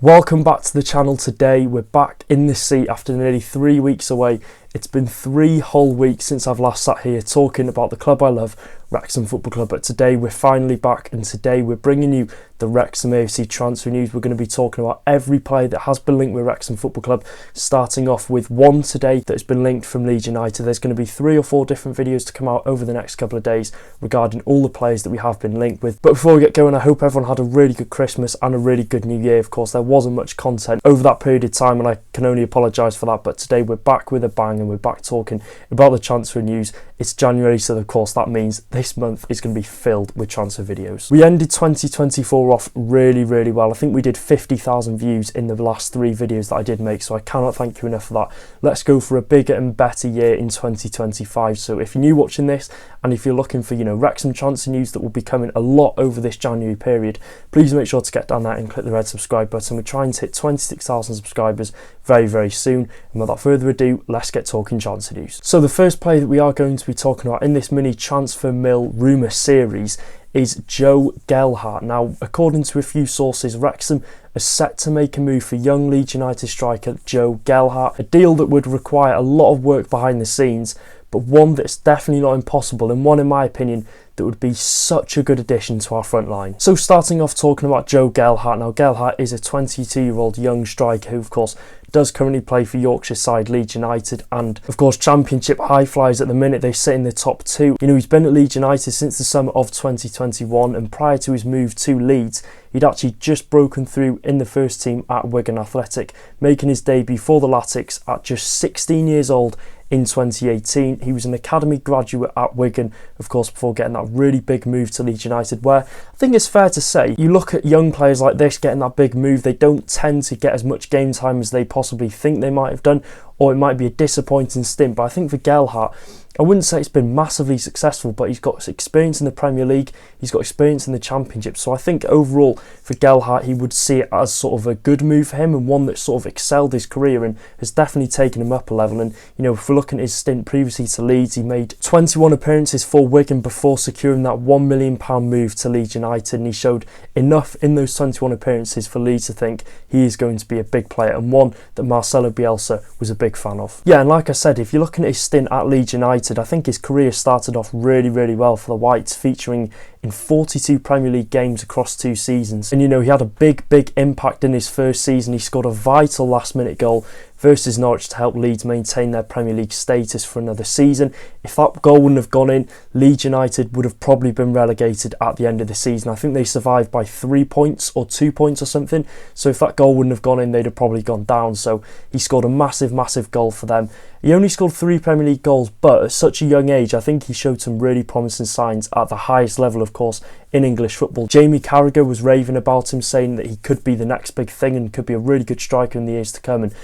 Welcome back to the channel. Today we're back in the seat after nearly 3 weeks away. It's been 3 whole weeks since I've last sat here talking about the club I love, Wrexham Football Club, but today we're finally back, and today we're bringing you the Wrexham AFC transfer news. We're going to be talking about every player that has been linked with Wrexham Football Club, starting off with one today that has been linked from Leeds United. There's going to be 3 or 4 different videos to come out over the next couple of days regarding all the players that we have been linked with. But before we get going, I hope everyone had a really good Christmas and a really good New Year. Of course, there wasn't much content over that period of time, and I can only apologise for that, but today we're back with a bang and we're back talking about the transfer news. It's January, so of course that means this month is going to be filled with transfer videos. We ended 2024 off really well. I think we did 50,000 views in the last 3 videos that I did make, so I cannot thank you enough for that. Let's go for a bigger and better year in 2025. So if you're new watching this and if you're looking for, Wrexham transfer news that will be coming a lot over this January period, please make sure to get down there and click the red subscribe button. We're trying to hit 26,000 subscribers very soon, and without further ado, let's get talking transfer news. So the first player that we are going to be talking about in this mini transfer mill rumour series is Joe Gelhardt. Now, according to a few sources, Wrexham are set to make a move for young Leeds United striker Joe Gelhardt, a deal that would require a lot of work behind the scenes, but one that's definitely not impossible, and one, in my opinion, that would be such a good addition to our front line. So starting off talking about Joe Gelhardt. Now, Gelhardt is a 22-year-old young striker who, of course, does currently play for Yorkshire side Leeds United, and of course Championship high flyers at the minute. They sit in the top 2. He's been at Leeds United since the summer of 2021, and prior to his move to Leeds, he'd actually just broken through in the first team at Wigan Athletic, making his debut for the Latics at just 16 years old in 2018. He was an academy graduate at Wigan, of course, before getting that really big move to Leeds United, where I think it's fair to say, you look at young players like this getting that big move, they don't tend to get as much game time as they possibly think they might have done, or it might be a disappointing stint. But I think for Gelhardt, I wouldn't say it's been massively successful, but he's got experience in the Premier League, he's got experience in the Championship, so I think overall for Gelhardt, he would see it as sort of a good move for him, and one that sort of excelled his career and has definitely taken him up a level. And if we're looking at his stint previously to Leeds, he made 21 appearances for Wigan before securing that £1 million move to Leeds United, and he showed enough in those 21 appearances for Leeds to think he is going to be a big player, and one that Marcelo Bielsa was a big fan of. Yeah, and like I said, if you're looking at his stint at Leeds United, I think his career started off really well for the Whites, featuring in 42 Premier League games across 2 seasons. And he had a big impact in his first season. He scored a vital last-minute goal versus Norwich to help Leeds maintain their Premier League status for another season. If that goal wouldn't have gone in, Leeds United would have probably been relegated at the end of the season. I think they survived by 3 points or 2 points or something. So if that goal wouldn't have gone in, they'd have probably gone down. So he scored a massive goal for them. He only scored 3 Premier League goals, but at such a young age, I think he showed some really promising signs at the highest level, of course, in English football. Jamie Carragher was raving about him, saying that he could be the next big thing and could be a really good striker in the years to come. And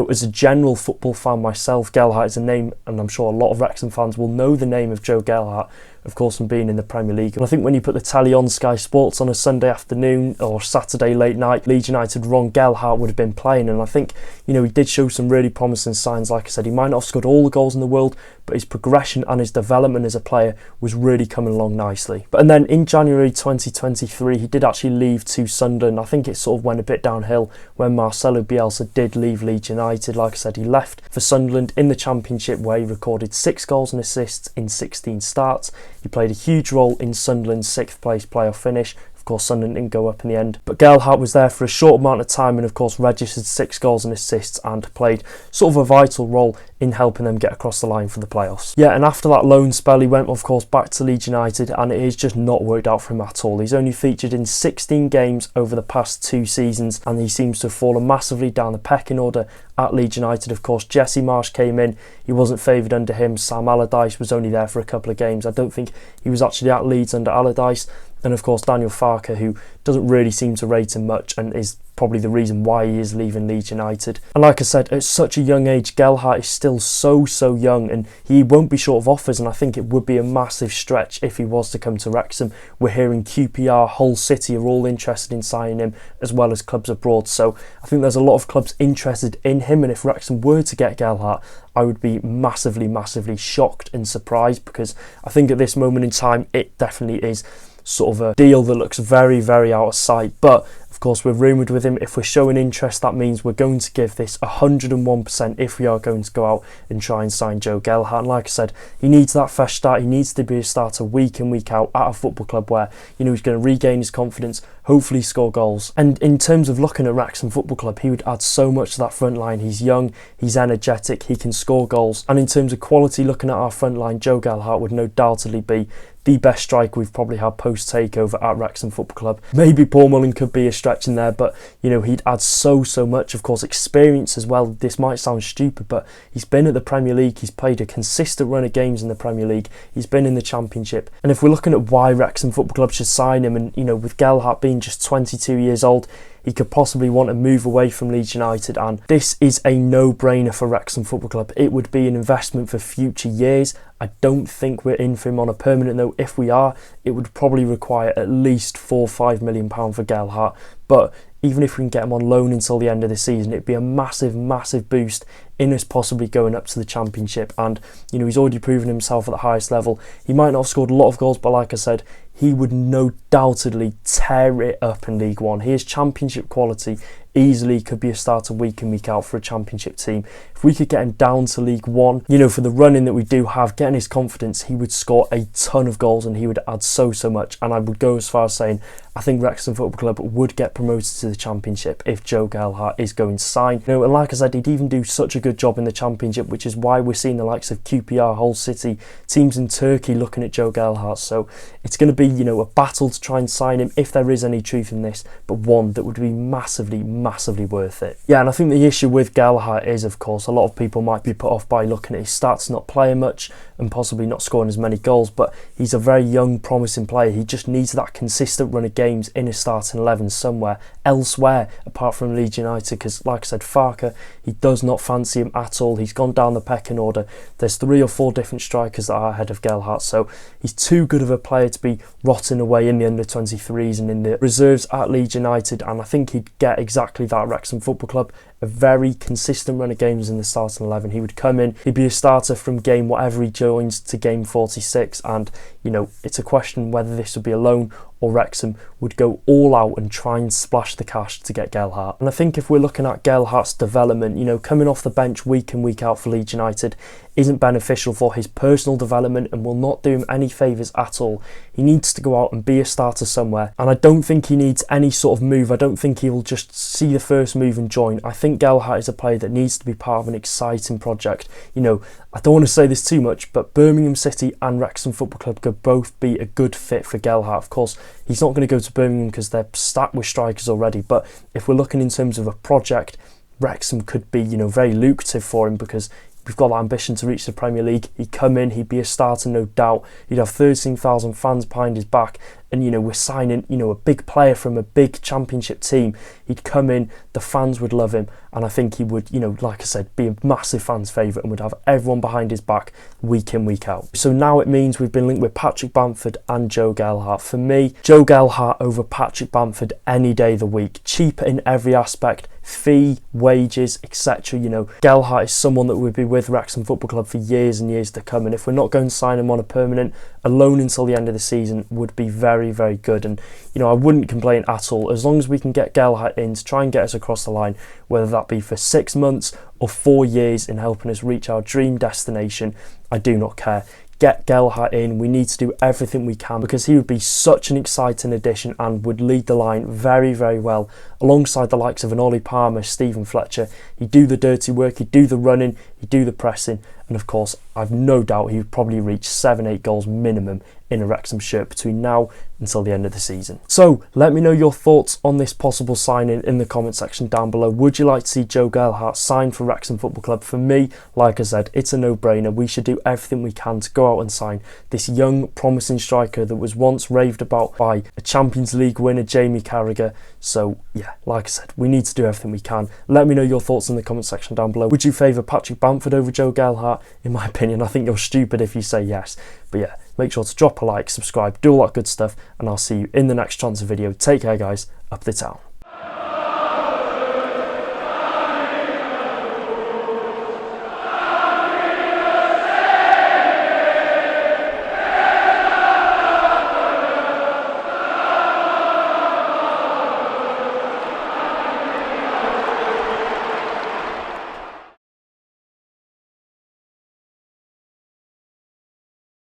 as a general football fan myself, Gelhardt is a name, and I'm sure a lot of Wrexham fans will know the name of Joe Gelhardt, of course, from being in the Premier League. And I think when you put the telly on Sky Sports on a Sunday afternoon or Saturday late night, Leeds United Ron Gelhardt would have been playing, and I think he did show some really promising signs. Like I said, he might not have scored all the goals in the world, but his progression and his development as a player was really coming along nicely. And then in January 2023, he did actually leave to Sunderland. I think it sort of went a bit downhill when Marcelo Bielsa did leave Leeds United. Like I said, he left for Sunderland in the Championship, where he recorded 6 goals and assists in 16 starts. He played a huge role in Sunderland's 6th place playoff finish. Of course, Sunderland didn't go up in the end, but Gelhardt was there for a short amount of time and of course registered 6 goals and assists and played sort of a vital role in helping them get across the line for the playoffs. Yeah, and after that loan spell, he went of course back to Leeds United, and it has just not worked out for him at all. He's only featured in 16 games over the past 2 seasons, and he seems to have fallen massively down the pecking order at Leeds United. Of course, Jesse Marsch came in, he wasn't favoured under him. Sam Allardyce was only there for a couple of games. I don't think he was actually at Leeds under Allardyce. And of course Daniel Farke, who doesn't really seem to rate him much and is probably the reason why he is leaving Leeds United. And like I said, at such a young age, Gelhardt is still so young, and he won't be short of offers, and I think it would be a massive stretch if he was to come to Wrexham. We're hearing QPR, Hull City are all interested in signing him, as well as clubs abroad. So I think there's a lot of clubs interested in him, and if Wrexham were to get Gelhardt, I would be massively shocked and surprised, because I think at this moment in time, it definitely is sort of a deal that looks very out of sight. But Of course, we're rumoured with him. If we're showing interest, that means we're going to give this 101% if we are going to go out and try and sign Joe Gelhardt. And like I said, he needs that fresh start. He needs to be a starter week in, week out at a football club where, you know, he's going to regain his confidence, hopefully score goals. And in terms of looking at Wrexham Football Club, he would add so much to that front line. He's young, he's energetic, he can score goals. And in terms of quality, looking at our front line, Joe Gelhardt would no doubtedly be the best striker we've probably had post-takeover at Wrexham Football Club. Maybe Paul Mullen could be a stretch in there, but, you know, he'd add so much. Of course, experience as well. This might sound stupid, but he's been at the Premier League. He's played a consistent run of games in the Premier League. He's been in the Championship. And if we're looking at why Wrexham Football Club should sign him, and, you know, with Gelhardt being just 22 years old, he could possibly want to move away from Leeds United, and this is a no-brainer for Wrexham Football Club. It would be an investment for future years. I don't think we're in for him on a permanent, though. If we are, it would probably require at least £4 or £5 million for Gelhardt. But even if we can get him on loan until the end of the season, it'd be a massive boost in us possibly going up to the Championship. And, you know, he's already proven himself at the highest level. He might not have scored a lot of goals, but like I said, he would no doubtedly tear it up in League One. He is Championship quality. Easily could be a starter week in, week out for a Championship team. If we could get him down to League One, you know, for the running that we do have, getting his confidence, he would score a ton of goals and he would add so much. And I would go as far as saying I think Wrexham Football Club would get promoted to the Championship if Joe Gelhardt is going to sign. You know, and like I said, he'd even do such a good job in the Championship, which is why we're seeing the likes of QPR, Hull City, teams in Turkey looking at Joe Gelhardt. So it's going to be, you know, a battle to try and sign him if there is any truth in this, but one that would be massively worth it. Yeah, and I think the issue with Gelhardt is, of course, a lot of people might be put off by looking at his stats, not playing much and possibly not scoring as many goals, but he's a very young, promising player. He just needs that consistent run of games in his starting 11 somewhere elsewhere apart from Leeds United, because like I said, Farke, he does not fancy him at all. He's gone down the pecking order. There's 3 or 4 different strikers that are ahead of Gelhardt, so he's too good of a player to be rotting away in the under-23s and in the reserves at Leeds United, and I think he'd get exactly that at Wrexham Football Club. A very consistent run of games in the starting 11. He would come in, he'd be a starter from game whatever he joins to game 46, and, you know, it's a question whether this would be a loan or Wrexham would go all out and try and splash the cash to get Gelhardt. And I think if we're looking at Gelhardt's development, you know, coming off the bench week in, week out for Leeds United isn't beneficial for his personal development and will not do him any favours at all. He needs to go out and be a starter somewhere, and I don't think he needs any sort of move. I don't think he will just see the first move and join. I think Gelhardt is a player that needs to be part of an exciting project. You know, I don't want to say this too much, but Birmingham City and Wrexham Football Club could both be a good fit for Gelhardt. Of course, he's not going to go to Birmingham because they're stacked with strikers already, but if we're looking in terms of a project, Wrexham could be, you know, very lucrative for him because we've got that ambition to reach the Premier League. He'd come in, he'd be a starter, no doubt. He'd have 13,000 fans behind his back. And, you know, we're signing, you know, a big player from a big Championship team. He'd come in, the fans would love him. And I think he would, you know, like I said, be a massive fan's favourite and would have everyone behind his back week in, week out. So now it means we've been linked with Patrick Bamford and Joe Gelhardt. For me, Joe Gelhardt over Patrick Bamford any day of the week. Cheaper in every aspect. Fee, wages, etc. You know, Gelhardt is someone that would be with Wrexham Football Club for years and years to come, and if we're not going to sign him on a permanent, a loan until the end of the season would be very good. And, you know, I wouldn't complain at all as long as we can get Gelhardt in to try and get us across the line, whether that be for 6 months or 4 years in helping us reach our dream destination. I do not care. Get Gelhardt in. We need to do everything we can because he would be such an exciting addition and would lead the line very well alongside the likes of an Ollie Palmer, Stephen Fletcher. He'd do the dirty work, he'd do the running, he'd do the pressing, and of course I've no doubt he would probably reach 7-8 goals minimum in a Wrexham shirt between now until the end of the season. So let me know your thoughts on this possible signing in the comment section down below. Would you like to see Joe Gelhardt sign for Wrexham Football Club? For me, like I said, it's a no-brainer. We should do everything we can to go out and sign this young, promising striker that was once raved about by a Champions League winner, Jamie Carragher. So yeah, like I said, we need to do everything we can. Let me know your thoughts in the comment section down below. Would you favour Patrick Bamford over Joe Gelhardt? In my opinion, I think you're stupid if you say yes. But yeah, make sure to drop a like, subscribe, do all that good stuff, and I'll see you in the next transfer video. Take care, guys. Up the town.